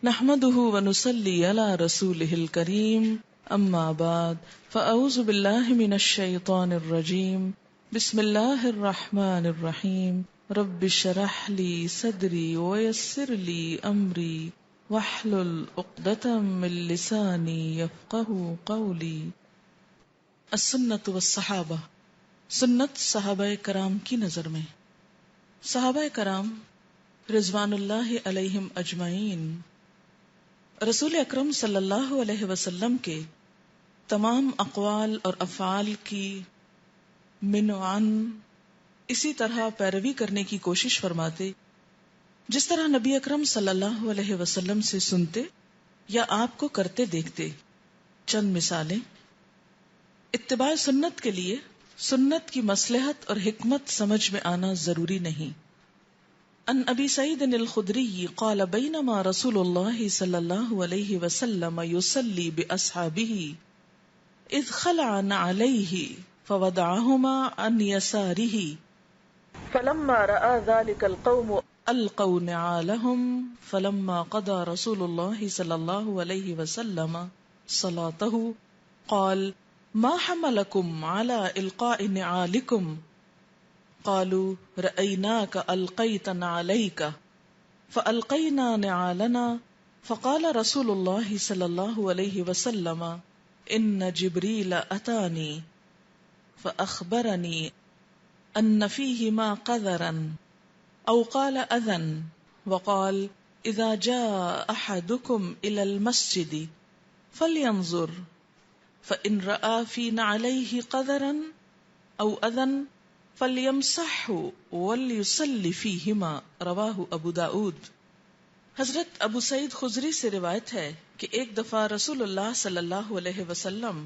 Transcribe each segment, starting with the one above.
نحمده ونصلي على رسوله الكريم اما بعد فاعوذ بالله من الشيطان الرجيم بسم الله الرحمن الرحيم رب اشرح لي صدري ويسر لي امري واحلل عقدة من لساني يفقهوا قولي. السنت والصحابہ، سنت صحابہ کرام کی نظر میں. صحابہ کرام رضوان اللہ علیہم اجمعین رسول اکرم صلی اللہ علیہ وسلم کے تمام اقوال اور افعال کی من و عن اسی طرح پیروی کرنے کی کوشش فرماتے جس طرح نبی اکرم صلی اللہ علیہ وسلم سے سنتے یا آپ کو کرتے دیکھتے. چند مثالیں. اتباع سنت کے لیے سنت کی مصلحت اور حکمت سمجھ میں آنا ضروری نہیں. ان ابی سعید الخدری قال بینما رسول اللہ صلی اللہ علیہ وسلم یصلی باصحابہ اذ خلع نعلیہ فوضعہما عن یسارہ فلما رأى ذلك القوم القوا نعالہم فلما قضى رسول اللہ صلی اللہ علیہ وسلم صلاته قال ما حملکم على القاء نعالکم قالوا رأيناك ألقيت نعليك فألقينا نعالنا فقال رسول الله صلى الله عليه وسلم إن جبريل أتاني فأخبرني أن فيهما قذرا أو قال أذن وقال إذا جاء أحدكم إلى المسجد فلينظر فإن رأى في نعليه قذرا أو أذن فَلْيَمْسَحْهُ وَلْيُصَلِّ فِيهِمَا رواہ ابو داؤد. حضرت ابو سعید خدری سے روایت ہے کہ ایک دفعہ رسول اللہ صلی اللہ علیہ وسلم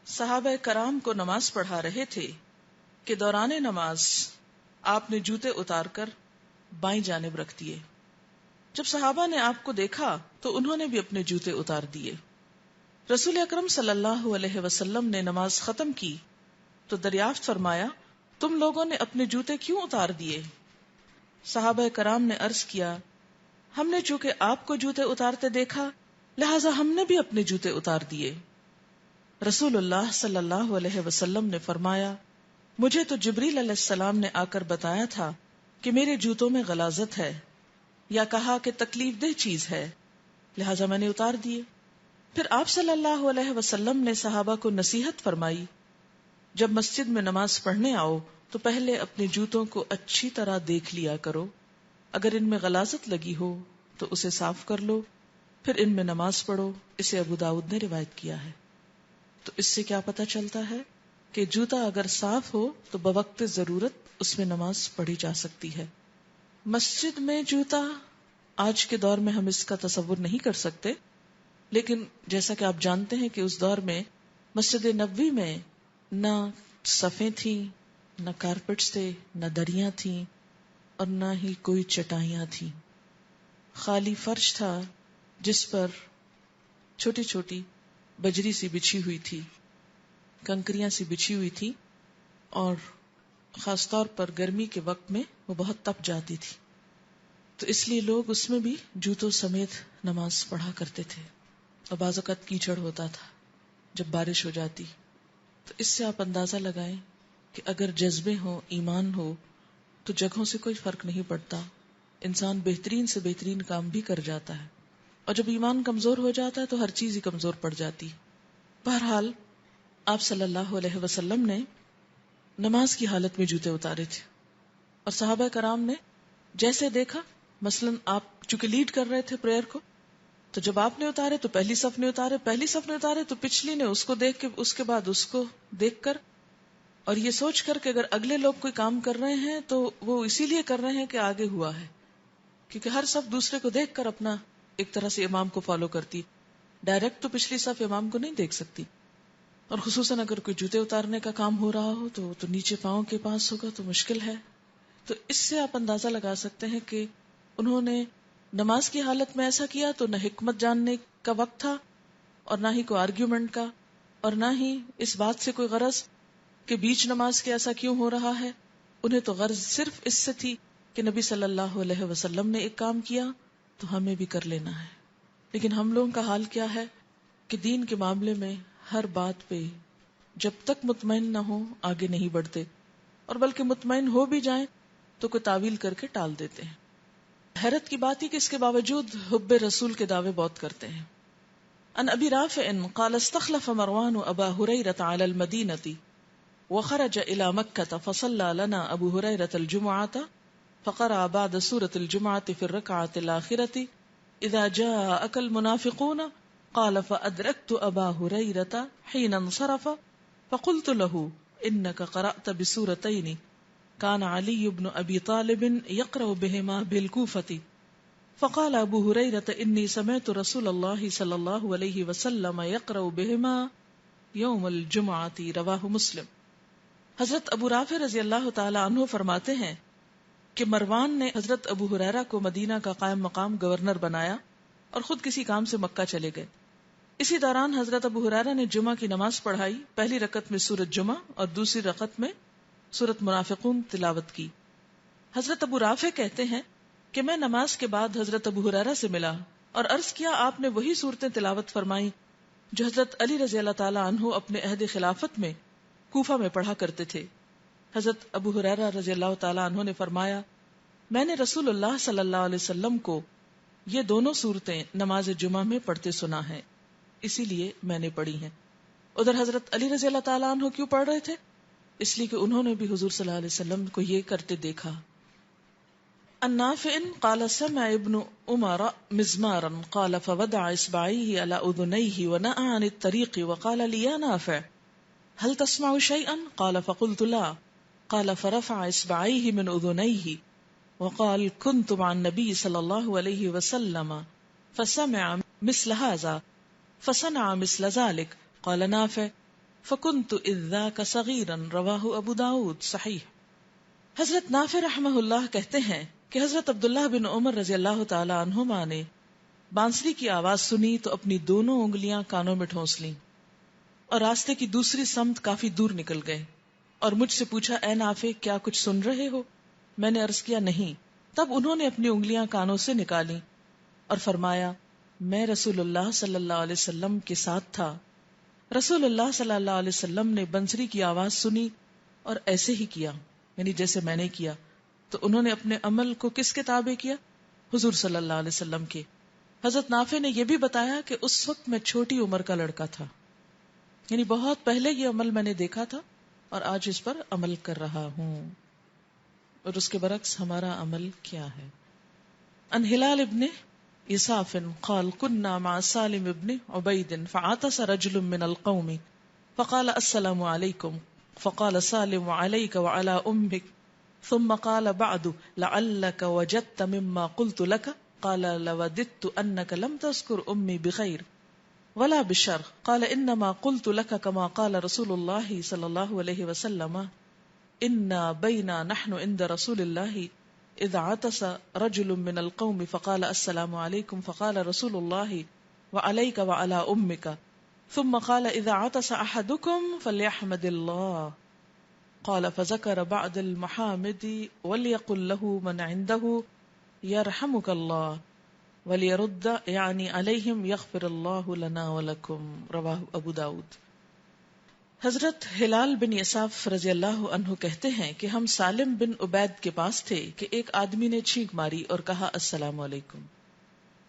صحابہ کرام کو نماز پڑھا رہے تھے کہ دوران نماز آپ نے جوتے اتار کر بائیں جانب رکھ دیے. جب صحابہ نے آپ کو دیکھا تو انہوں نے بھی اپنے جوتے اتار دیے. رسول اکرم صلی اللہ علیہ وسلم نے نماز ختم کی تو دریافت فرمایا تم لوگوں نے اپنے جوتے کیوں اتار دیے؟ صحابہ کرام نے عرض کیا ہم نے چونکہ آپ کو جوتے اتارتے دیکھا لہٰذا ہم نے بھی اپنے جوتے اتار دیے. رسول اللہ صلی اللہ علیہ وسلم نے فرمایا مجھے تو جبریل علیہ السلام نے آ کر بتایا تھا کہ میرے جوتوں میں غلاظت ہے یا کہا کہ تکلیف دہ چیز ہے لہٰذا میں نے اتار دیے. پھر آپ صلی اللہ علیہ وسلم نے صحابہ کو نصیحت فرمائی جب مسجد میں نماز پڑھنے آؤ تو پہلے اپنے جوتوں کو اچھی طرح دیکھ لیا کرو، اگر ان میں غلاظت لگی ہو تو اسے صاف کر لو پھر ان میں نماز پڑھو. اسے ابو داؤد نے روایت کیا ہے. تو اس سے کیا پتہ چلتا ہے کہ جوتا اگر صاف ہو تو بوقت ضرورت اس میں نماز پڑھی جا سکتی ہے. مسجد میں جوتا آج کے دور میں ہم اس کا تصور نہیں کر سکتے، لیکن جیسا کہ آپ جانتے ہیں کہ اس دور میں مسجد نبوی میں نہ صفیں تھیں، نہ کارپٹس تھے، نہ دریاں تھیں اور نہ ہی کوئی چٹائیاں تھیں. خالی فرش تھا جس پر چھوٹی چھوٹی بجری سی بچھی ہوئی تھی، کنکریاں سی بچھی ہوئی تھی اور خاص طور پر گرمی کے وقت میں وہ بہت تپ جاتی تھی. تو اس لیے لوگ اس میں بھی جوتوں سمیت نماز پڑھا کرتے تھے اور بعض اوقات کیچڑ ہوتا تھا جب بارش ہو جاتی. تو اس سے آپ اندازہ لگائیں کہ اگر جذبے ہوں، ایمان ہو تو جگہوں سے کوئی فرق نہیں پڑتا، انسان بہترین سے بہترین کام بھی کر جاتا ہے. اور جب ایمان کمزور ہو جاتا ہے تو ہر چیز ہی کمزور پڑ جاتی. بہرحال آپ صلی اللہ علیہ وسلم نے نماز کی حالت میں جوتے اتارے تھے اور صحابہ کرام نے جیسے دیکھا، مثلا آپ چونکہ لیڈ کر رہے تھے پریئر کو، تو جب آپ نے اتارے تو پہلی صف نے اتارے تو پچھلی نے اس کو دیکھ کے اس کے بعد اس کو دیکھ کر اور یہ سوچ کر کہ اگر اگلے لوگ کوئی کام کر رہے ہیں تو وہ اسی لیے کر رہے ہیں کہ آگے ہوا ہے، کیونکہ ہر صف دوسرے کو دیکھ کر اپنا ایک طرح سے امام کو فالو کرتی. ڈائریکٹ تو پچھلی صف امام کو نہیں دیکھ سکتی، اور خصوصاً اگر کوئی جوتے اتارنے کا کام ہو رہا ہو تو نیچے پاؤں کے پاس ہوگا تو مشکل ہے. تو اس سے آپ اندازہ لگا سکتے ہیں کہ انہوں نے نماز کی حالت میں ایسا کیا تو نہ حکمت جاننے کا وقت تھا اور نہ ہی کوئی آرگیومنٹ کا اور نہ ہی اس بات سے کوئی غرض کہ بیچ نماز کے ایسا کیوں ہو رہا ہے. انہیں تو غرض صرف اس سے تھی کہ نبی صلی اللہ علیہ وسلم نے ایک کام کیا تو ہمیں بھی کر لینا ہے. لیکن ہم لوگوں کا حال کیا ہے کہ دین کے معاملے میں ہر بات پہ جب تک مطمئن نہ ہو آگے نہیں بڑھتے، اور بلکہ مطمئن ہو بھی جائیں تو کوئی تعویل کر کے ٹال دیتے ہیں۔ حیرت کی بات ہے کہ اس کے باوجود حب رسول کے دعوے بہت کرتے ہیں۔ ان ابی رافع قال استخلف مروان ابا ہریرۃ علی المدینۃ وخرج الى مکہ فصلى لنا ابو ہریرۃ الجمعۃ فقرأ بعد سورۃ الجمعۃ فی الرکعۃ الآخرۃ اذا جاءک المنافقون قال فأدركت ابا ہریرۃ حين انصرف فقلت له انك قرأت بسورتين كان علي بن ابي طالب يقرأ بهما بالكوفة فقال ابو ہریرۃ انی سمعت رسول اللہ صلی اللہ علیہ وسلم يقرأ بهما یوم الجمعۃ رواہ مسلم۔ حضرت ابو رافع رضی اللہ تعالی عنہ فرماتے ہیں کہ مروان نے حضرت ابو ہریرہ کو مدینہ کا قائم مقام گورنر بنایا اور خود کسی کام سے مکہ چلے گئے۔ اسی دوران حضرت ابو ہریرہ نے جمعہ کی نماز پڑھائی، پہلی رکعت میں سورۃ جمعہ اور دوسری رکعت میں سورۃ منافقون تلاوت کی۔ حضرت ابو رافع کہتے ہیں کہ میں نماز کے بعد حضرت ابو ہریرہ سے ملا اور عرض کیا آپ نے وہی صورتیں تلاوت فرمائیں جو حضرت علی رضی اللہ تعالی عنہ اپنے عہد خلافت میں کوفہ میں پڑھا کرتے تھے۔ حضرت ابو ہریرہ رضی اللہ تعالی عنہ نے فرمایا میں نے رسول اللہ صلی اللہ علیہ وسلم کو یہ دونوں صورتیں نماز جمعہ میں پڑھتے سنا ہے، اسی لیے میں نے پڑھی ہیں۔ ادھر حضرت علی رضی اللہ تعالی عنہ کیوں پڑھ رہے تھے؟ اس لیے کہ انہوں نے بھی حضور صلی اللہ علیہ وسلم کو یہ کرتے دیکھا۔ عن نافع قال سمع ابن عمر مزمارا قال فوضع اصبعيه على اذنيه ونأى عن الطريق وقال لي يا نافع هل تسمع شيئا؟ قال فقلت لا، قال فرفع اصبعيه من اذنيه وقال كنت مع النبي صلى الله عليه وسلم فسمع مثل هذا فصنع مثل ذلك، قال نافع فكنت اذ ذاك صغيرا، رواہ ابو داود صحیح۔ حضرت نافع رحمہ اللہ کہتے ہیں کہ حضرت عبداللہ بن عمر رضی اللہ تعالی عنہما نے بانسری کی آواز سنی تو اپنی دونوں انگلیاں کانوں میں ٹھونس لیں اور راستے کی دوسری سمت کافی دور نکل گئے اور مجھ سے پوچھا اے نافع کیا کچھ سن رہے ہو؟ میں نے عرض کیا نہیں۔ تب انہوں نے اپنی انگلیاں کانوں سے نکالی اور فرمایا میں رسول اللہ صلی اللہ علیہ وسلم کے ساتھ تھا۔ رسول اللہ صلی اللہ علیہ وسلم نے بنسری کی آواز سنی اور ایسے ہی کیا، یعنی جیسے میں نے کیا۔ تو انہوں نے اپنے عمل کو کس کے تابع کیا؟ حضور صلی اللہ علیہ وسلم کے۔ حضرت نافع نے یہ بھی بتایا کہ اس وقت میں چھوٹی عمر کا لڑکا تھا، یعنی بہت پہلے یہ عمل میں نے دیکھا تھا اور آج اس پر عمل کر رہا ہوں، اور اس کے برعکس ہمارا عمل کیا ہے۔ ان ہلال ابن اساف قال كنا مع سالم ابن عبید فعطس رجل من القوم فقال السلام علیکم فقال سالم وعلیک وعلى امک ثم قال بعد لعلك وجدت مما قلت لك قال لوددت انك لم تذكر امي بخير ولا بالشر قال انما قلت لك كما قال رسول الله صلى الله عليه وسلم انا بينا نحن عند رسول الله اذ عطس رجل من القوم فقال السلام عليكم فقال رسول الله وعليك وعلى امك ثم قال اذا عطس احدكم فليحمد الله قال فذكر بعد المحامد وليقل له من عنده يرحمك الله وليرد يعني عليهم يغفر الله لنا ولكم، رواہ ابو داود۔ حضرت ہلال بن اساف رضی اللہ عنہ کہتے ہیں کہ ہم سالم بن عبید کے پاس تھے کہ ایک آدمی نے چھینک ماری اور کہا السلام علیکم۔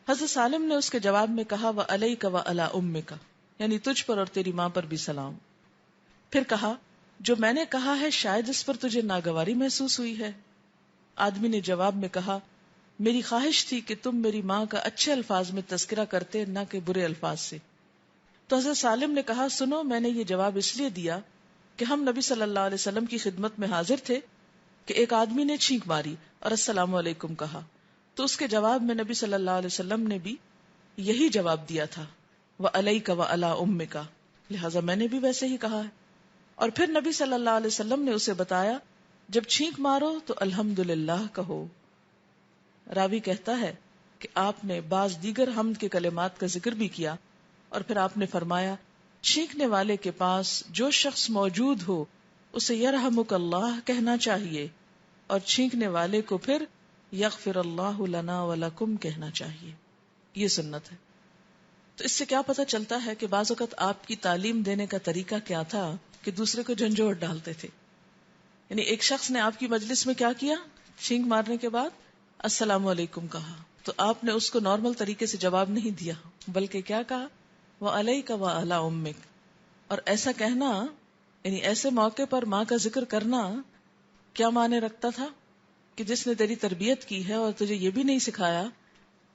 حضرت سالم نے اس کے جواب میں کہا وعلیک وعلی امک، یعنی تجھ پر اور تیری ماں پر بھی سلام۔ پھر کہا جو میں نے کہا ہے شاید اس پر تجھے ناگواری محسوس ہوئی ہے۔ آدمی نے جواب میں کہا میری خواہش تھی کہ تم میری ماں کا اچھے الفاظ میں تذکرہ کرتے نہ کہ برے الفاظ سے۔ تو حضرت سالم نے کہا سنو میں نے یہ جواب اس لیے دیا کہ ہم نبی صلی اللہ علیہ وسلم کی خدمت میں حاضر تھے کہ ایک آدمی نے چھینک ماری اور السلام علیکم کہا، تو اس کے جواب میں نبی صلی اللہ علیہ وسلم نے بھی یہی جواب دیا تھا وعلیک وعلی امک، لہٰذا میں نے بھی ویسے ہی کہا ہے۔ اور پھر نبی صلی اللہ علیہ وسلم نے اسے بتایا جب چھینک مارو تو الحمدللہ کہو۔ راوی کہتا ہے کہ آپ نے بعض دیگر حمد کے کلمات کا ذکر بھی کیا اور پھر آپ نے فرمایا چھینکنے والے کے پاس جو شخص موجود ہو اسے یرحمک اللہ کہنا چاہیے اور چھینکنے والے کو پھر یغفر اللہ لنا ولکم کہنا چاہیے، یہ سنت ہے۔ تو اس سے کیا پتہ چلتا ہے کہ بعض اوقات آپ کی تعلیم دینے کا طریقہ کیا تھا کہ دوسرے کو جھنجھوڑ ڈالتے تھے. یعنی ایک شخص نے آپ کی مجلس میں کیا کیا, چھینک مارنے کے بعد السلام علیکم کہا, تو آپ نے اس کو نارمل طریقے سے جواب نہیں دیا, بلکہ کیا کہا, وعلیک وعلی امک. اور ایسا کہنا, یعنی ایسے موقع پر ماں کا ذکر کرنا کیا معنی رکھتا تھا کہ جس نے تیری تربیت کی ہے اور تجھے یہ بھی نہیں سکھایا.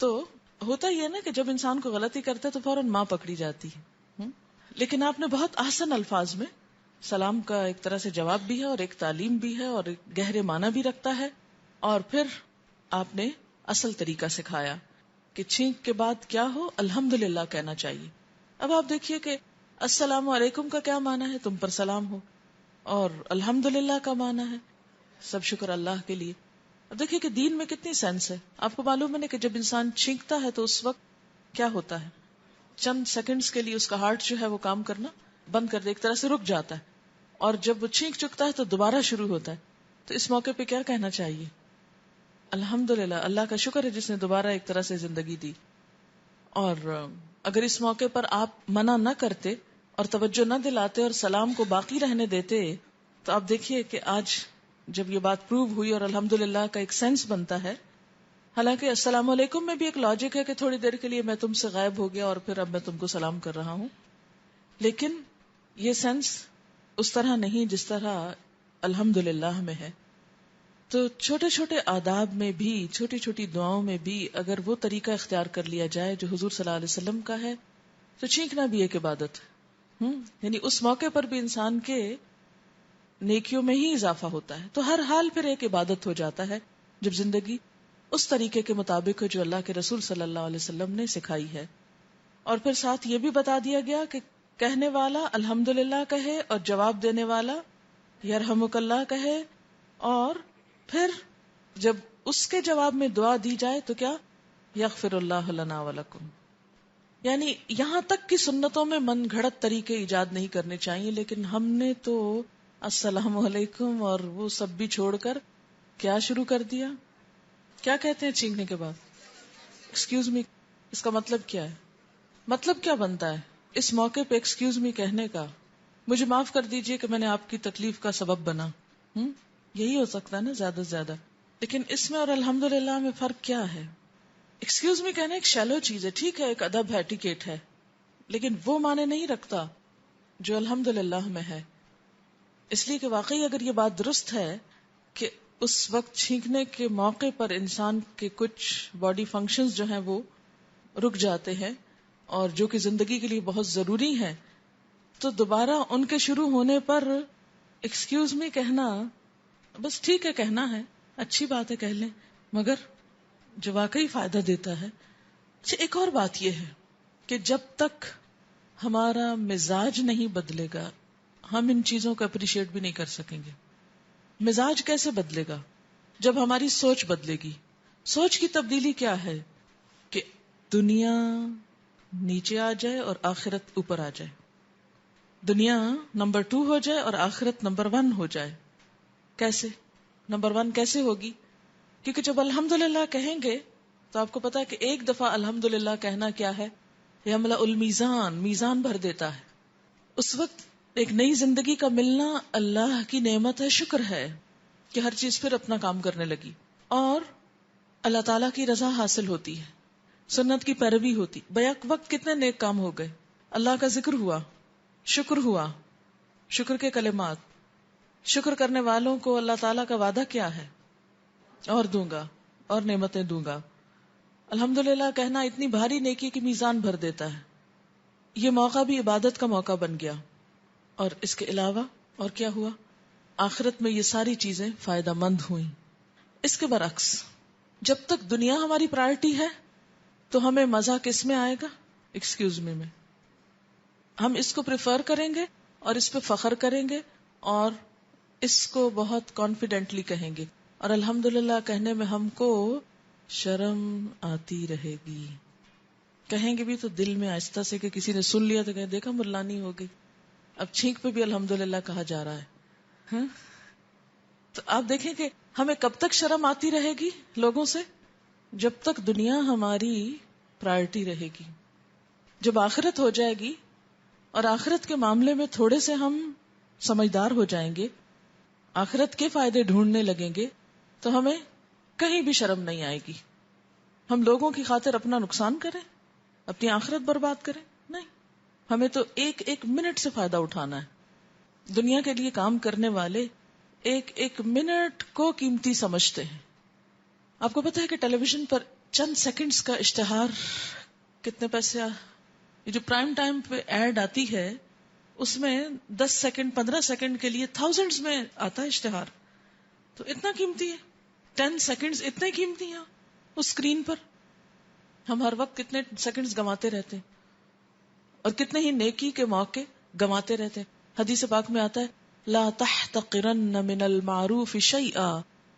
تو ہوتا ہی ہے نا کہ جب انسان کو غلطی کرتا ہے تو فوراً ماں پکڑی جاتی ہے. لیکن آپ نے بہت آسان الفاظ میں, سلام کا ایک طرح سے جواب بھی ہے اور ایک تعلیم بھی ہے اور ایک گہرے معنی بھی رکھتا ہے, اور پھر آپ نے اصل طریقہ سکھایا کہ چھینک کے بعد کیا ہو, الحمدللہ کہنا چاہیے. اب آپ دیکھیے کہ السلام علیکم کا کیا معنی ہے, تم پر سلام ہو, اور الحمدللہ کا معنی ہے سب شکر اللہ کے لیے. اب دیکھیے کہ دین میں کتنی سینس ہے. آپ کو معلوم ہے نا کہ جب انسان چھینکتا ہے تو اس وقت کیا ہوتا ہے, چند سیکنڈز کے لیے اس کا ہارٹ جو ہے وہ کام کرنا بند کر دے, ایک طرح سے رک جاتا ہے, اور جب وہ چھینک چکتا ہے تو دوبارہ شروع ہوتا ہے. تو اس موقع پہ کیا کہنا چاہیے, الحمدللہ, اللہ کا شکر ہے جس نے دوبارہ ایک طرح سے زندگی دی. اور اگر اس موقع پر آپ منع نہ کرتے اور توجہ نہ دلاتے اور سلام کو باقی رہنے دیتے, تو آپ دیکھیے کہ آج جب یہ بات پروو ہوئی اور الحمدللہ کا ایک سینس بنتا ہے. حالانکہ السلام علیکم میں بھی ایک لاجک ہے کہ تھوڑی دیر کے لیے میں تم سے غائب ہو گیا اور پھر اب میں تم کو سلام کر رہا ہوں, لیکن یہ سینس اس طرح نہیں جس طرح الحمدللہ میں ہے. تو چھوٹے چھوٹے آداب میں بھی, چھوٹی چھوٹی دعاؤں میں بھی اگر وہ طریقہ اختیار کر لیا جائے جو حضور صلی اللہ علیہ وسلم کا ہے, تو چھینکنا بھی ایک عبادت ہے. یعنی اس موقع پر بھی انسان کے نیکیوں میں ہی اضافہ ہوتا ہے. تو ہر حال پھر ایک عبادت ہو جاتا ہے جب زندگی اس طریقے کے مطابق ہو جو اللہ کے رسول صلی اللہ علیہ وسلم نے سکھائی ہے. اور پھر ساتھ یہ بھی بتا دیا گیا کہ کہنے والا الحمدللہ کہے اور جواب دینے والا یرحمک اللہ کہے, اور پھر جب اس کے جواب میں دعا دی جائے تو کیا, یغفر اللہ لنا ولکم. یعنی یہاں تک کی سنتوں میں من گھڑت طریقے ایجاد نہیں کرنے چاہیے, لیکن ہم نے تو السلام علیکم اور وہ سب بھی چھوڑ کر کیا شروع کر دیا. کیا کہتے ہیں چھینکنے کے بعد, ایکسکیوز می. اس کا مطلب کیا ہے, مطلب کیا بنتا ہے اس موقع پہ ایکسکیوز می کہنے کا, مجھے معاف کر دیجئے کہ میں نے آپ کی تکلیف کا سبب بنا. یہی ہو سکتا ہے نا زیادہ سے زیادہ. لیکن اس میں اور الحمدللہ میں فرق کیا ہے؟ ایکسکیوز می کہنا ایک شیلو چیز ہے, ٹھیک ہے, ایک ادب ہے, ایٹیکیٹ ہے, لیکن وہ معنی نہیں رکھتا جو الحمدللہ میں ہے. اس لیے کہ واقعی اگر یہ بات درست ہے کہ اس وقت چھینکنے کے موقع پر انسان کے کچھ باڈی فنکشنز جو ہیں وہ رک جاتے ہیں اور جو کہ زندگی کے لیے بہت ضروری ہیں, تو دوبارہ ان کے شروع ہونے پر ایکسکیوز می کہنا بس ٹھیک ہے, کہنا ہے, اچھی بات ہے, کہہ لیں, مگر جو واقعی فائدہ دیتا ہے. اچھا, ایک اور بات یہ ہے کہ جب تک ہمارا مزاج نہیں بدلے گا ہم ان چیزوں کو اپریشیٹ بھی نہیں کر سکیں گے. مزاج کیسے بدلے گا؟ جب ہماری سوچ بدلے گی. سوچ کی تبدیلی کیا ہے کہ دنیا نیچے آ جائے اور آخرت اوپر آ جائے, دنیا نمبر 2 ہو جائے اور آخرت نمبر 1 ہو جائے. کیسے نمبر 1 کیسے ہوگی؟ کیونکہ جب الحمدللہ کہیں گے تو آپ کو پتا ہے کہ ایک دفعہ الحمدللہ کہنا کیا ہے, یملأ المیزان, میزان بھر دیتا ہے. اس وقت ایک نئی زندگی کا ملنا اللہ کی نعمت ہے, شکر ہے کہ ہر چیز پھر اپنا کام کرنے لگی, اور اللہ تعالیٰ کی رضا حاصل ہوتی ہے, سنت کی پیروی ہوتی. بیک وقت کتنے نیک کام ہو گئے, اللہ کا ذکر ہوا, شکر ہوا, شکر کے کلمات. شکر کرنے والوں کو اللہ تعالیٰ کا وعدہ کیا ہے, اور دوں گا اور نعمتیں دوں گا. الحمدللہ کہنا اتنی بھاری نیکی کی میزان بھر دیتا ہے. یہ موقع بھی عبادت کا موقع بن گیا. اور اس کے علاوہ اور کیا ہوا, آخرت میں یہ ساری چیزیں فائدہ مند ہوئیں. اس کے برعکس جب تک دنیا ہماری پرائرٹی ہے تو ہمیں مزہ کس میں آئے گا, ایکسکیوز می میں. ہم اس کو پریفر کریں گے اور اس پہ فخر کریں گے اور اس کو بہت کانفیڈنٹلی کہیں گے, اور الحمدللہ کہنے میں ہم کو شرم آتی رہے گی. کہیں گے بھی تو دل میں آہستہ سے کہ کسی نے سن لیا تو کہیں دیکھا ملانی ہو گئی. اب چھینک پہ بھی الحمدللہ کہا جا رہا ہے. تو آپ دیکھیں کہ ہمیں کب تک شرم آتی رہے گی لوگوں سے, جب تک دنیا ہماری پرائرٹی رہے گی. جب آخرت ہو جائے گی اور آخرت کے معاملے میں تھوڑے سے ہم سمجھدار ہو جائیں گے، آخرت کے فائدے ڈھونڈنے لگیں گے، تو ہمیں کہیں بھی شرم نہیں آئے گی. ہم لوگوں کی خاطر اپنا نقصان کریں، اپنی آخرت برباد کریں؟ نہیں، ہمیں تو ایک ایک منٹ سے فائدہ اٹھانا ہے. دنیا کے لیے کام کرنے والے ایک ایک منٹ کو قیمتی سمجھتے ہیں. آپ کو پتا ہے کہ ٹیلی ویژن پر چند سیکنڈز کا اشتہار کتنے پیسے یہ جو پرائم ٹائم پہ ایڈ آتی ہے اس میں 10 سیکنڈ 15 سیکنڈ کے لیے تھاؤزینڈز میں آتا ہے اشتہار. تو اتنا قیمتی ہے، 10 سیکنڈز اتنے قیمتی ہیں اس اسکرین پر. ہم ہر وقت کتنے سیکنڈز گنواتے رہتے ہیں اور کتنے ہی نیکی کے موقع گنواتے رہتے ہیں. حدیث پاک میں آتا ہے لا تحتقرن من المعروف شیئا،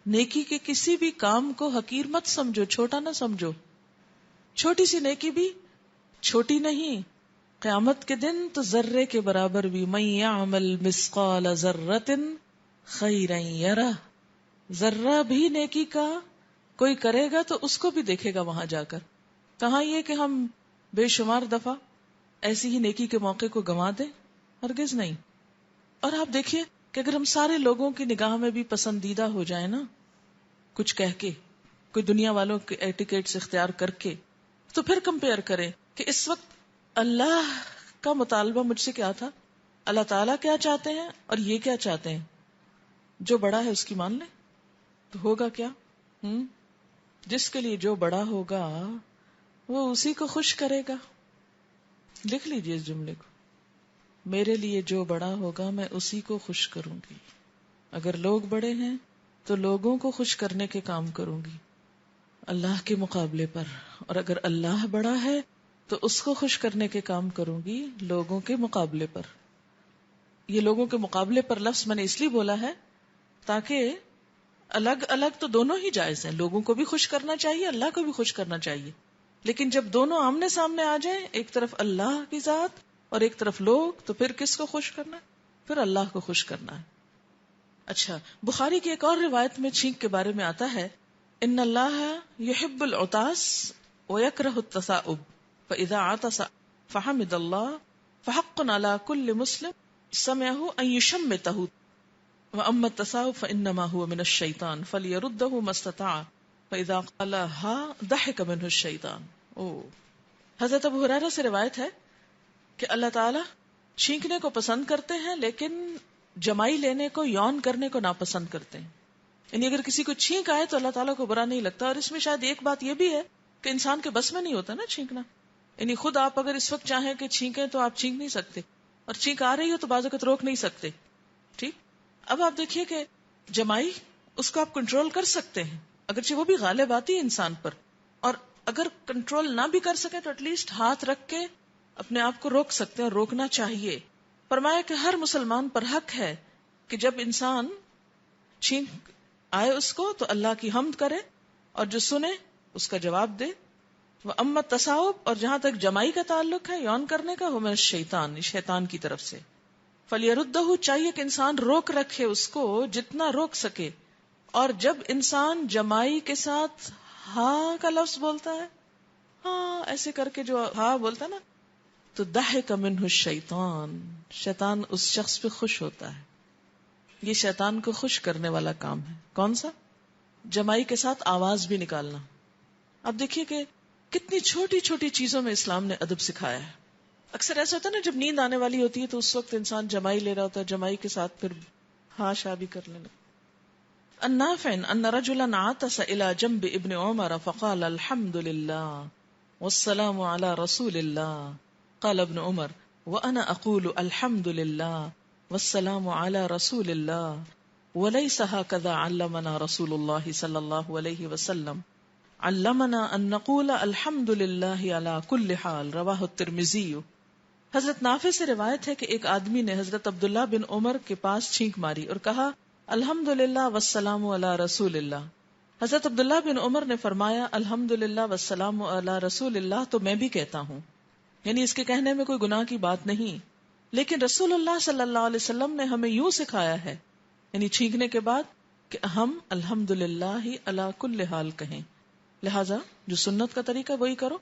نیکی کے کسی بھی کام کو حقیر مت سمجھو، چھوٹا نہ سمجھو. چھوٹی سی نیکی بھی چھوٹی نہیں، قیامت کے دن تو ذرے کے برابر بھی. من یعمل مثقال ذرۃ خیرا یرہ، ذرہ بھی نیکی کا کوئی کرے گا تو اس کو بھی دیکھے گا وہاں جا کر. کہاں یہ کہ ہم بے شمار دفعہ ایسی ہی نیکی کے موقع کو گنوا دیں؟ ہرگز نہیں. اور آپ دیکھیے کہ اگر ہم سارے لوگوں کی نگاہ میں بھی پسندیدہ ہو جائیں نا، کچھ کہہ کے، کوئی دنیا والوں کے ایٹیکیٹس اختیار کر کے، تو پھر کمپیئر کریں کہ اس وقت اللہ کا مطالبہ مجھ سے کیا تھا، اللہ تعالیٰ کیا چاہتے ہیں اور یہ کیا چاہتے ہیں. جو بڑا ہے اس کی مان لیں تو ہوگا کیا؟ جس کے لیے جو بڑا ہوگا وہ اسی کو خوش کرے گا. لکھ لیجئے اس جملے کو، میرے لیے جو بڑا ہوگا میں اسی کو خوش کروں گی. اگر لوگ بڑے ہیں تو لوگوں کو خوش کرنے کے کام کروں گی اللہ کے مقابلے پر، اور اگر اللہ بڑا ہے تو اس کو خوش کرنے کے کام کروں گی لوگوں کے مقابلے پر. یہ لوگوں کے مقابلے پر لفظ میں نے اس لیے بولا ہے تاکہ الگ الگ تو دونوں ہی جائز ہیں، لوگوں کو بھی خوش کرنا چاہیے، اللہ کو بھی خوش کرنا چاہیے، لیکن جب دونوں آمنے سامنے آ جائیں، ایک طرف اللہ کی ذات اور ایک طرف لوگ، تو پھر کس کو خوش کرنا ہے؟ پھر اللہ کو خوش کرنا ہے. اچھا، بخاری کی ایک اور روایت میں چھینک کے بارے میں آتا ہے ان اللہ یحب العطاس ویکرہ التصاؤب فاذا عطس فحمد اللہ فحق علی کل مسلم سمعہ ان یشمتہ واما التصاؤب فانما هو من الشیطان فلیردہ ما استطاع فاذا قال ہا ضحک منہ الشیطان. حضرت ابو ہریرہ سے روایت ہے کہ اللہ تعالی چھینکنے کو پسند کرتے ہیں لیکن جمائی لینے کو، یون کرنے کو ناپسند کرتے ہیں. یعنی اگر کسی کو چھینک آئے تو اللہ تعالیٰ کو برا نہیں لگتا. اور اس میں شاید ایک بات یہ بھی ہے کہ انسان کے بس میں نہیں ہوتا نا چھینکنا. یعنی خود آپ اگر اس وقت چاہیں کہ چھینکیں تو آپ چھینک نہیں سکتے، اور چھینک آ رہی ہو تو بعض اوقات روک نہیں سکتے. ٹھیک، اب آپ دیکھیے کہ جمائی اس کو آپ کنٹرول کر سکتے ہیں، اگرچہ وہ بھی غالب آتی ہے انسان پر، اور اگر کنٹرول نہ بھی کر سکے تو ایٹ لیسٹ ہاتھ رکھ کے اپنے آپ کو روک سکتے ہیں، اور روکنا چاہیے. فرمایا کہ ہر مسلمان پر حق ہے کہ جب انسان چھینک آئے اس کو تو اللہ کی حمد کرے، اور جو سنے اس کا جواب دے. وہ اما تصاؤب، اور جہاں تک جمائی کا تعلق ہے، یون کرنے کا، وہ من الشیطان، شیطان کی طرف سے. فلیردہ، چاہیے کہ انسان روک رکھے اس کو جتنا روک سکے. اور جب انسان جمائی کے ساتھ ہاں کا لفظ بولتا ہے، ہاں ایسے کر کے جو ہاں بولتا ہے نا، تو ضحک منہ الشیطان، شیطان اس شخص پہ خوش ہوتا ہے. یہ شیطان کو خوش کرنے والا کام ہے. کون سا؟ جمائی کے ساتھ آواز بھی نکالنا. اب دیکھیے کہ کتنی چھوٹی چھوٹی چیزوں میں اسلام نے ادب سکھایا ہے. اکثر ایسا ہوتا ہے نا، جب نیند آنے والی ہوتی ہے تو اس وقت انسان جمائی لے رہا ہوتا ہے، جمائی کے ساتھ پھر ہاں شاہ بھی کر لینا. عن نافع ان رجلا عطس الى جنب ابن عمر فقال الحمد لله والسلام على رسول الله. قال ابن عمر وانا اقول الحمد لله والسلام على رسول الله وليس هكذا علمنا رسول الله صلى الله عليه وسلم. علمنا ان نقول الحمد لله على كل حال. رواه الترمذي. حضرت نافع سے روایت ہے کہ ایک آدمی نے حضرت عبداللہ بن عمر کے پاس چھینک ماری اور کہا الحمدللہ والسلام علی رسول اللہ. حضرت عبداللہ بن عمر نے فرمایا الحمدللہ والسلام علی رسول اللہ تو میں بھی کہتا ہوں، یعنی اس کے کہنے میں کوئی گناہ کی بات نہیں، لیکن رسول اللہ صلی اللہ علیہ وسلم نے ہمیں یوں سکھایا ہے، یعنی چھینکنے کے بعد، کہ ہم الحمدللہ علی کل حال کہیں. لہذا جو سنت کا طریقہ وہی کرو.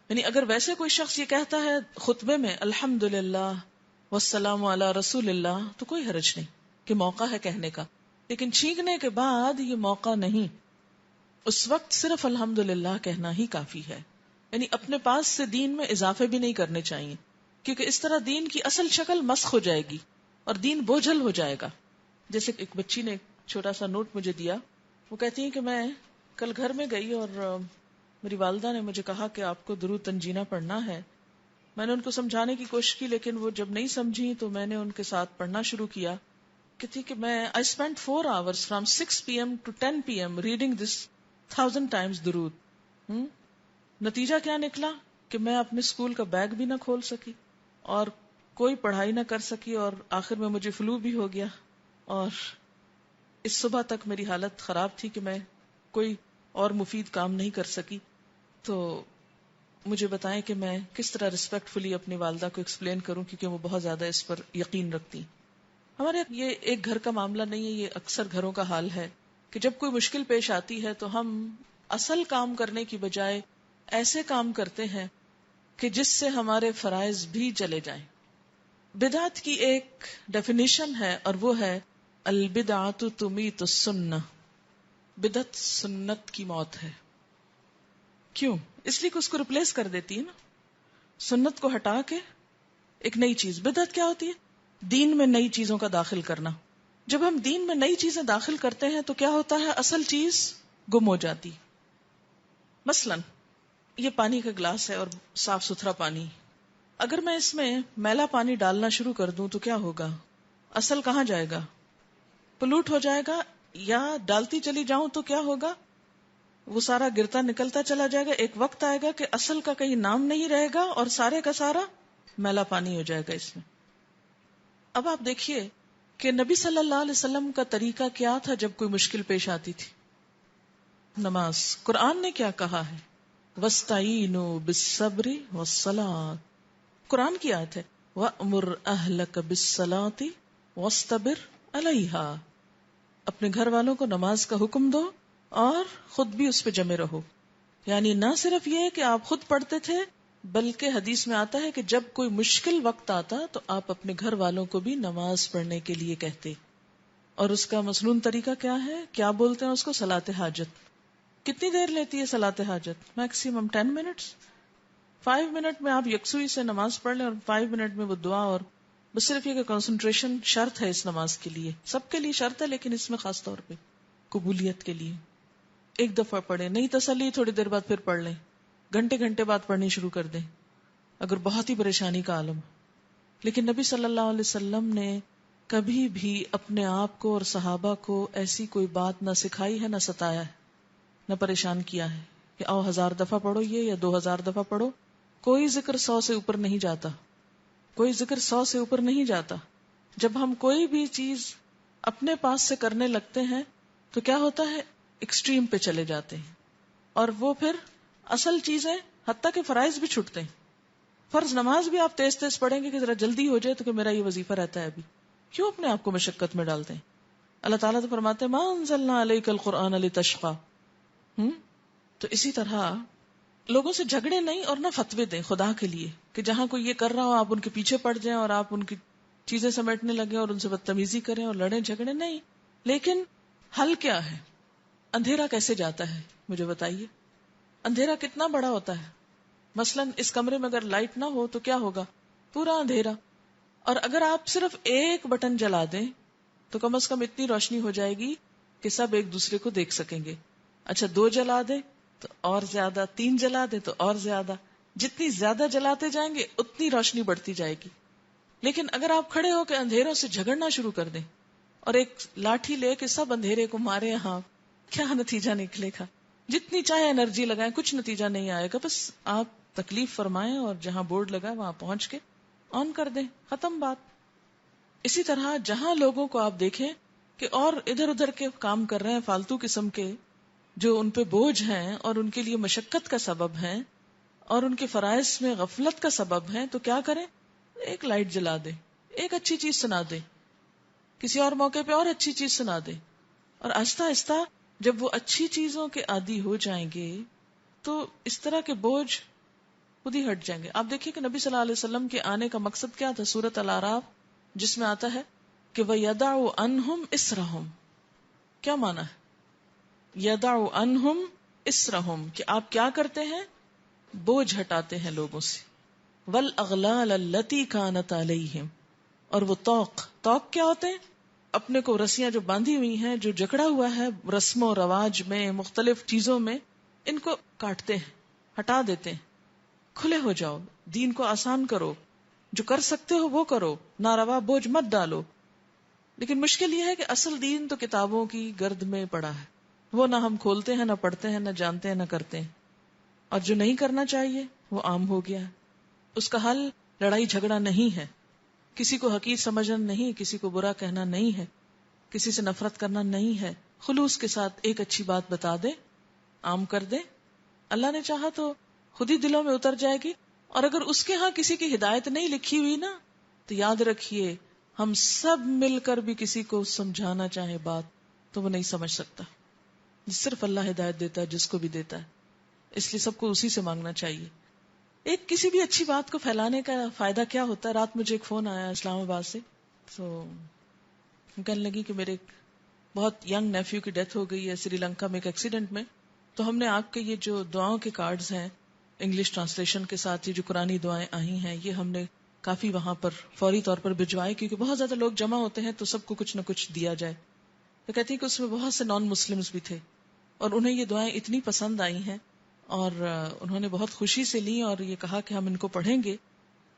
یعنی اگر ویسے کوئی شخص یہ کہتا ہے خطبے میں الحمدللہ والسلام علی رسول اللہ تو کوئی حرج نہیں کہ موقع ہے کہنے کا، لیکن چھینکنے کے بعد یہ موقع نہیں، اس وقت صرف الحمدللہ کہنا ہی کافی ہے. یعنی اپنے پاس سے دین میں اضافے بھی نہیں کرنے چاہیے، کیونکہ اس طرح دین کی اصل شکل مسخ ہو جائے گی اور دین بوجھل ہو جائے گا. جیسے ایک بچی نے ایک چھوٹا سا نوٹ مجھے دیا، وہ کہتی ہیں کہ میں کل گھر میں گئی اور میری والدہ نے مجھے کہا کہ آپ کو درود تنجینہ پڑھنا ہے. میں نے ان کو سمجھانے کی کوشش کی لیکن وہ جب نہیں سمجھی تو میں نے ان کے ساتھ پڑھنا شروع کیا. کہتی کہ میں I spent 4 hours from 6 p.m. to 10 p.m. reading this 1000 times درود. نتیجہ کیا نکلا کہ میں اپنے اسکول کا بیگ بھی نہ کھول سکی اور کوئی پڑھائی نہ کر سکی، اور آخر میں مجھے فلو بھی ہو گیا، اور اس صبح تک میری حالت خراب تھی کہ میں کوئی اور مفید کام نہیں کر سکی. تو مجھے بتائیں کہ میں کس طرح ریسپیکٹ فلی اپنی والدہ کو ایکسپلین کروں، کیونکہ وہ بہت زیادہ اس پر یقین رکھتی. ہمارے یہ ایک گھر کا معاملہ نہیں ہے، یہ اکثر گھروں کا حال ہے کہ جب کوئی مشکل پیش آتی ہے تو ہم اصل کام کرنے کی بجائے ایسے کام کرتے ہیں کہ جس سے ہمارے فرائض بھی چلے جائیں. بدعت کی ایک ڈیفینیشن ہے اور وہ ہے البدعۃ تمیت السنہ. بدعت سنت کی موت ہے. کیوں؟ اس لیے کہ اس کو ریپلیس کر دیتی ہے نا، سنت کو ہٹا کے ایک نئی چیز. بدعت کیا ہوتی ہے؟ دین میں نئی چیزوں کا داخل کرنا. جب ہم دین میں نئی چیزیں داخل کرتے ہیں تو کیا ہوتا ہے؟ اصل چیز گم ہو جاتی. مثلا یہ پانی کا گلاس ہے اور صاف ستھرا پانی، اگر میں اس میں میلا پانی ڈالنا شروع کر دوں تو کیا ہوگا؟ اصل کہاں جائے گا؟ پلوٹ ہو جائے گا. یا ڈالتی چلی جاؤں تو کیا ہوگا؟ وہ سارا گرتا نکلتا چلا جائے گا. ایک وقت آئے گا کہ اصل کا کہیں نام نہیں رہے گا اور سارے کا سارا میلا پانی ہو جائے گا اس میں. اب آپ دیکھیے کہ نبی صلی اللہ علیہ وسلم کا طریقہ کیا تھا جب کوئی مشکل پیش آتی تھی؟ نماز. قرآن نے کیا کہا ہے؟ وَاسْتَعِینُوا بِالصَّبْرِ وَالصَّلَاةِ. قرآن کی آیت ہے وَأْمُرْ أَهْلَكَ بِالصَّلَاةِ وَاسْتَبِرْ عَلَيْهَا. اپنے گھر والوں کو نماز کا حکم دو اور خود بھی اس پہ جمے رہو. یعنی نہ صرف یہ کہ آپ خود پڑھتے تھے بلکہ حدیث میں آتا ہے کہ جب کوئی مشکل وقت آتا تو آپ اپنے گھر والوں کو بھی نماز پڑھنے کے لیے کہتے. اور اس کا مسنون طریقہ کیا ہے؟ کیا بولتے ہیں اس کو؟ صلاۃ حاجت. کتنی دیر لیتی ہے صلاۃ حاجت؟ Maximum 10 minutes. 5 منٹ میں آپ یکسوئی سے نماز پڑھ لیں اور 5 منٹ میں وہ دعا. اور بس صرف یہ کہ کنسنٹریشن شرط ہے اس نماز کے لیے، سب کے لیے شرط ہے لیکن اس میں خاص طور پہ قبولیت کے لیے. ایک دفعہ پڑھیں، نہیں تسلی تھوڑی دیر بعد پھر پڑھ لیں، گھنٹے گھنٹے بعد پڑھنی شروع کر دیں اگر بہت ہی پریشانی کا عالم. لیکن نبی صلی اللہ علیہ وسلم نے کبھی بھی اپنے آپ کو اور صحابہ کو ایسی کوئی بات نہ سکھائی ہے، نہ ستایا ہے، نہ پریشان کیا ہے کہ آؤ 1000 دفعہ پڑھو یہ یا 2000 دفعہ پڑھو. کوئی ذکر 100 سے اوپر نہیں جاتا، کوئی ذکر 100 سے اوپر نہیں جاتا. جب ہم کوئی بھی چیز اپنے پاس سے کرنے لگتے ہیں تو کیا ہوتا ہے؟ ایکسٹریم پہ چلے جاتے ہیں اور وہ پھر اصل چیزیں حتیٰ کہ فرائض بھی چھوٹتے ہیں. فرض نماز بھی آپ تیز تیز پڑھیں گے کہ ذرا جلدی ہو جائے تو کہ میرا یہ وظیفہ رہتا ہے ابھی، کیوں اپنے آپ کو مشقت میں ڈالتے ہیں؟ اللہ تعالیٰ تو فرماتے ہیں ما انزلنا علیک القرآن لتشقی. تو اسی طرح لوگوں سے جھگڑے نہیں اور نہ فتوے دیں خدا کے لیے کہ جہاں کوئی یہ کر رہا ہو آپ ان کے پیچھے پڑ جائیں اور آپ ان کی چیزیں سمیٹنے لگیں اور ان سے بدتمیزی کریں اور لڑیں جھگڑے نہیں. لیکن حل کیا ہے؟ اندھیرا کیسے جاتا ہے مجھے بتائیے. اندھیرا کتنا بڑا ہوتا ہے؟ مثلا اس کمرے میں اگر لائٹ نہ ہو تو کیا ہوگا؟ پورا اندھیرا. اور اگر آپ صرف ایک بٹن جلا دیں تو کم از کم اتنی روشنی ہو جائے گی کہ سب ایک دوسرے کو دیکھ سکیں گے. اچھا 2 جلا دیں تو اور زیادہ، 3 جلا دیں تو اور زیادہ. جتنی زیادہ جلاتے جائیں گے اتنی روشنی بڑھتی جائے گی. لیکن اگر آپ کھڑے ہو کے اندھیروں سے جھگڑنا شروع کر دیں اور ایک لاٹھی لے کے سب اندھیرے کو مارے، ہاں کیا نتیجہ نکلے گا؟ جتنی چاہے انرجی لگائیں کچھ نتیجہ نہیں آئے گا. بس آپ تکلیف فرمائیں اور جہاں بورڈ لگا وہاں پہنچ کے آن کر دیں، ختم بات. اسی طرح جہاں لوگوں کو آپ دیکھیں کہ اور ادھر ادھر کے کام کر رہے ہیں فالتو قسم کے جو ان پہ بوجھ ہیں اور ان کے لیے مشقت کا سبب ہیں اور ان کے فرائض میں غفلت کا سبب ہیں، تو کیا کریں؟ ایک لائٹ جلا دیں، ایک اچھی چیز سنا دیں، کسی اور موقع پہ اور اچھی چیز سنا دیں. اور آہستہ آہستہ جب وہ اچھی چیزوں کے عادی ہو جائیں گے تو اس طرح کے بوجھ خود ہی ہٹ جائیں گے. آپ دیکھیے کہ نبی صلی اللہ علیہ وسلم کے آنے کا مقصد کیا تھا؟ سورۃ الاعراف جس میں آتا ہے کہ وَيَدَعُ عَنْهُمْ إِسْرَهُمْ. کیا معنی ہے یَدَعُ عَنْهُمْ إِسْرَهُمْ؟ کہ آپ کیا کرتے ہیں؟ بوجھ ہٹاتے ہیں لوگوں سے. وَالْأَغْلَالَ الَّتِي كَانَتْ عَلَيْهِمْ. اور وہ توق کیا ہوتے ہیں؟ اپنے کو رسیاں جو باندھی ہوئی ہیں، جو جکڑا ہوا ہے رسم و رواج میں، مختلف چیزوں میں، ان کو کاٹتے ہیں، ہٹا دیتے ہیں. کھلے ہو جاؤ، دین کو آسان کرو، جو کر سکتے ہو وہ کرو، ناروا بوجھ مت ڈالو. لیکن مشکل یہ ہے کہ اصل دین تو کتابوں کی گرد میں پڑا ہے، وہ نہ ہم کھولتے ہیں، نہ پڑھتے ہیں، نہ جانتے ہیں، نہ کرتے ہیں. اور جو نہیں کرنا چاہیے وہ عام ہو گیا ہے. اس کا حل لڑائی جھگڑا نہیں ہے، کسی کو حقیر سمجھنا نہیں، کسی کو برا کہنا نہیں ہے، کسی سے نفرت کرنا نہیں ہے. خلوص کے ساتھ ایک اچھی بات بتا دے، عام کر دے. اللہ نے چاہا تو خود ہی دلوں میں اتر جائے گی. اور اگر اس کے ہاں کسی کی ہدایت نہیں لکھی ہوئی نا، تو یاد رکھیے ہم سب مل کر بھی کسی کو سمجھانا چاہے بات تو وہ نہیں سمجھ سکتا. صرف اللہ ہدایت دیتا ہے جس کو بھی دیتا ہے، اس لیے سب کو اسی سے مانگنا چاہیے. ایک کسی بھی اچھی بات کو پھیلانے کا فائدہ کیا ہوتا ہے؟ رات مجھے ایک فون آیا اسلام آباد سے، تو کہنے لگی کہ میرے ایک بہت ینگ نیفیو کی ڈیتھ ہو گئی ہے سری لنکا میں ایک ایکسیڈنٹ میں. تو ہم نے آپ کے یہ جو دعاؤں کے کارڈز ہیں انگلش ٹرانسلیشن کے ساتھ، یہ جو قرآنی دعائیں آئی ہیں، یہ ہم نے کافی وہاں پر فوری طور پر بھجوائے، کیونکہ بہت زیادہ لوگ جمع ہوتے ہیں تو سب کو کچھ نہ کچھ دیا جائے. تو کہتی ہیں کہ اس میں بہت سے نان مسلمز بھی تھے اور انہیں یہ دعائیں اتنی پسند آئی ہیں اور انہوں نے بہت خوشی سے لی اور یہ کہا کہ ہم ان کو پڑھیں گے،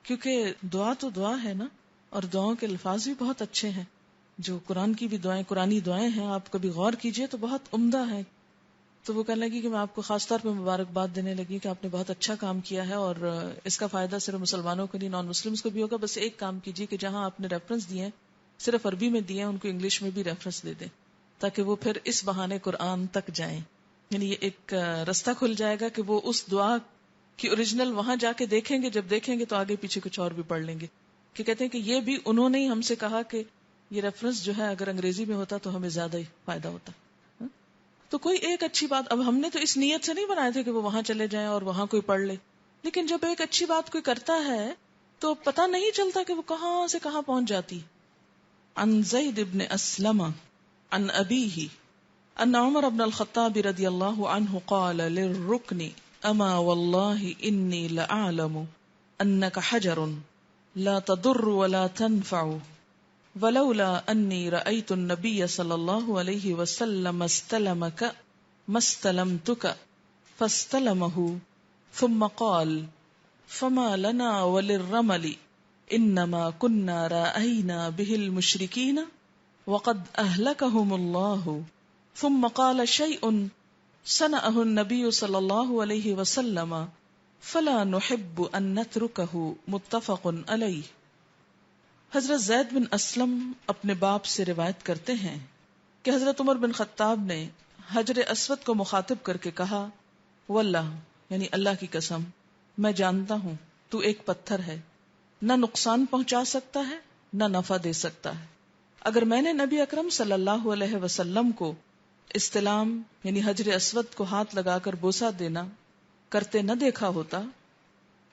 کیونکہ دعا تو دعا ہے نا، اور دعاؤں کے الفاظ بھی بہت اچھے ہیں. جو قرآن کی بھی دعائیں، قرآنی دعائیں ہیں، آپ کبھی غور کیجئے تو بہت عمدہ ہیں. تو وہ کہنے لگی کہ میں آپ کو خاص طور پہ مبارکباد دینے لگی کہ آپ نے بہت اچھا کام کیا ہے، اور اس کا فائدہ صرف مسلمانوں کو نہیں، نان مسلمز کو بھی ہوگا. بس ایک کام کیجئے کہ جہاں آپ نے ریفرنس دیے ہیں صرف عربی میں دیے ہیں، ان کو انگلش میں بھی ریفرنس دے دیں، تاکہ وہ پھر اس بہانے قرآن تک جائیں. یعنی یہ ایک رستہ کھل جائے گا کہ وہ اس دعا کی اوریجنل وہاں جا کے دیکھیں گے، جب دیکھیں گے تو آگے پیچھے کچھ اور بھی پڑھ لیں گے. کہ کہتے ہیں کہ یہ بھی انہوں نے ہی ہم سے کہا کہ یہ ریفرنس جو ہے اگر انگریزی میں ہوتا تو ہمیں زیادہ ہی فائدہ ہوتا. تو کوئی ایک اچھی بات، اب ہم نے تو اس نیت سے نہیں بنائے تھے کہ وہ وہاں چلے جائیں اور وہاں کوئی پڑھ لے، لیکن جب ایک اچھی بات کوئی کرتا ہے تو پتہ نہیں چلتا کہ وہ کہاں سے کہاں پہنچ جاتی. عن زید بن اسلم عن ابیہ ان عمر بن الخطاب رضی اللہ عنہ قال للرکن اما واللہ انی لأعلم انک حجر لا تضر ولا تنفع ولولا انی رأیت النبی صلی اللہ علیہ وسلم استلمک ما استلمتک فاستلمہ ثم قال فما لنا وللرمل انما كنا رأينا به المشركين وقد اهلكهم الله ثم قال شيء صنعه النبي صلى الله عليه وسلم فلا نحب ان نتركه متفق عليه. حضرت زید بن اسلم اپنے باپ سے روایت کرتے ہیں کہ حضرت عمر بن خطاب نے حجر اسود کو مخاطب کر کے کہا، واللہ یعنی اللہ کی قسم، میں جانتا ہوں تو ایک پتھر ہے، نہ نقصان پہنچا سکتا ہے نہ نفع دے سکتا ہے. اگر میں نے نبی اکرم صلی اللہ علیہ وسلم کو استلام یعنی حجر اسود کو ہاتھ لگا کر بوسہ دینا کرتے نہ دیکھا ہوتا.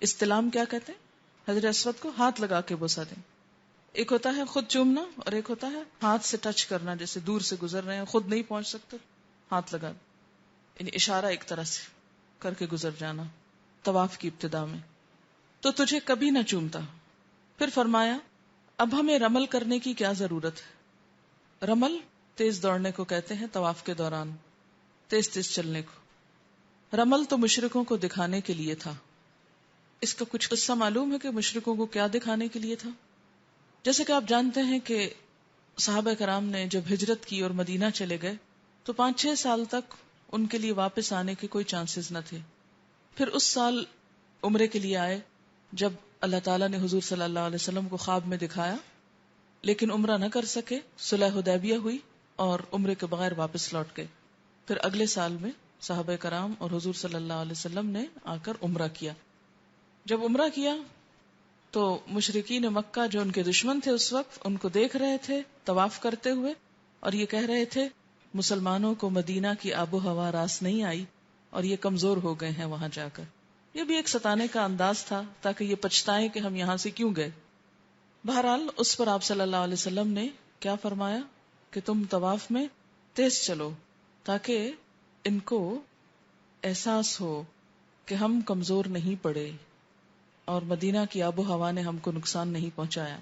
استلام کیا کہتے ہیں؟ حجر اسود کو ہاتھ لگا کے بوسہ دیں. ایک ہوتا ہے خود چومنا اور ایک ہوتا ہے ہاتھ سے ٹچ کرنا، جیسے دور سے گزر رہے ہیں خود نہیں پہنچ سکتے ہاتھ لگا، یعنی اشارہ ایک طرح سے کر کے گزر جانا طواف کی ابتدا میں. تو تجھے کبھی نہ چومتا. پھر فرمایا اب ہمیں رمل کرنے کی کیا ضرورت ہے. رمل تیز دوڑنے کو کہتے ہیں، طواف کے دوران تیز تیز چلنے کو. رمل تو مشرکوں کو دکھانے کے لیے تھا. اس کا کچھ قصہ معلوم ہے کہ مشرکوں کو کیا دکھانے کے لیے تھا؟ جیسے کہ آپ جانتے ہیں کہ صحابہ کرام نے جب ہجرت کی اور مدینہ چلے گئے تو 5-6 سال تک ان کے لیے واپس آنے کے کوئی چانسز نہ تھے. پھر اس سال عمرے کے لیے آئے جب اللہ تعالیٰ نے حضور صلی اللہ علیہ وسلم کو خواب میں دکھایا، لیکن عمرہ نہ کر سکے. صلح حدیبیہ ہوئی اور عمرے کے بغیر واپس لوٹ گئے. پھر اگلے سال میں صحابہ کرام اور حضور صلی اللہ علیہ وسلم نے آ کر عمرہ کیا. جب عمرہ کیا تو مشرکین مکہ جو ان کے دشمن تھے اس وقت ان کو دیکھ رہے تھے طواف کرتے ہوئے اور یہ کہہ رہے تھے مسلمانوں کو مدینہ کی آب و ہوا راس نہیں آئی اور یہ کمزور ہو گئے ہیں وہاں جا کر. یہ بھی ایک ستانے کا انداز تھا تاکہ یہ پچھتائیں کہ ہم یہاں سے کیوں گئے. بہرحال اس پر آپ صلی اللہ علیہ وسلم نے کیا فرمایا کہ تم طواف میں تیز چلو تاکہ ان کو احساس ہو کہ ہم کمزور نہیں پڑے اور مدینہ کی آب و ہوا نے ہم کو نقصان نہیں پہنچایا.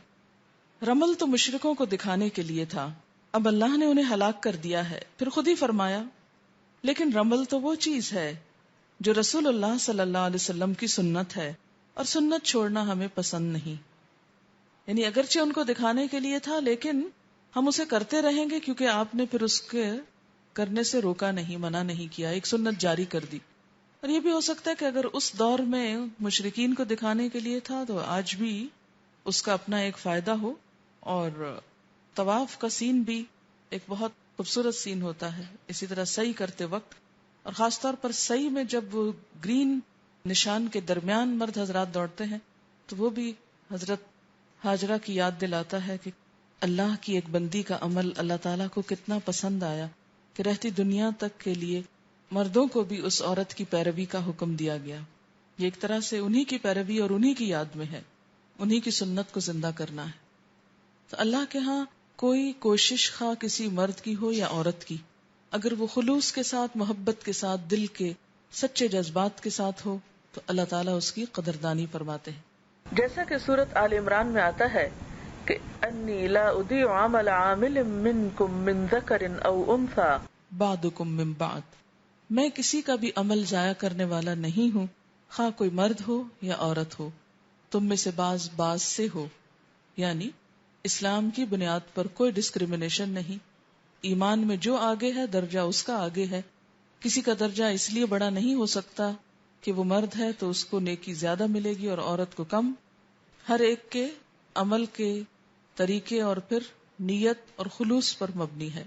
رمل تو مشرکوں کو دکھانے کے لیے تھا، اب اللہ نے انہیں ہلاک کر دیا ہے. پھر خود ہی فرمایا لیکن رمل تو وہ چیز ہے جو رسول اللہ صلی اللہ علیہ وسلم کی سنت ہے اور سنت چھوڑنا ہمیں پسند نہیں. یعنی اگرچہ ان کو دکھانے کے لیے تھا لیکن ہم اسے کرتے رہیں گے کیونکہ آپ نے پھر اس کے کرنے سے روکا نہیں، منع نہیں کیا، ایک سنت جاری کر دی. اور یہ بھی ہو سکتا ہے کہ اگر اس دور میں مشرکین کو دکھانے کے لیے تھا تو آج بھی اس کا اپنا ایک فائدہ ہو. اور طواف کا سین بھی ایک بہت خوبصورت سین ہوتا ہے. اسی طرح سعی کرتے وقت اور خاص طور پر سعی میں جب وہ گرین نشان کے درمیان مرد حضرات دوڑتے ہیں تو وہ بھی حضرت ہاجرہ کی یاد دلاتا ہے کہ اللہ کی ایک بندی کا عمل اللہ تعالیٰ کو کتنا پسند آیا کہ رہتی دنیا تک کے لیے مردوں کو بھی اس عورت کی پیروی کا حکم دیا گیا. یہ ایک طرح سے انہی کی پیروی اور انہی کی یاد میں ہے، انہی کی سنت کو زندہ کرنا ہے. تو اللہ کے ہاں کوئی کوشش خواہ کسی مرد کی ہو یا عورت کی، اگر وہ خلوص کے ساتھ، محبت کے ساتھ، دل کے سچے جذبات کے ساتھ ہو تو اللہ تعالیٰ اس کی قدردانی فرماتے ہیں. جیسا کہ سورت آل عمران میں آتا ہے کہ انی لا اضیع عمل عامل منکم من ذکر او انثی بعضکم من بعض، میں کسی کا بھی عمل ضائع کرنے والا نہیں ہوں، خواہ کوئی مرد ہو یا عورت ہو، تم میں سے بعض سے ہو. یعنی اسلام کی بنیاد پر کوئی ڈسکریمنیشن نہیں. ایمان میں جو آگے ہے درجہ اس کا آگے ہے. کسی کا درجہ اس لیے بڑا نہیں ہو سکتا کہ وہ مرد ہے تو اس کو نیکی زیادہ ملے گی اور عورت کو کم. ہر ایک کے عمل کے طریقے اور پھر نیت اور خلوص پر مبنی ہے.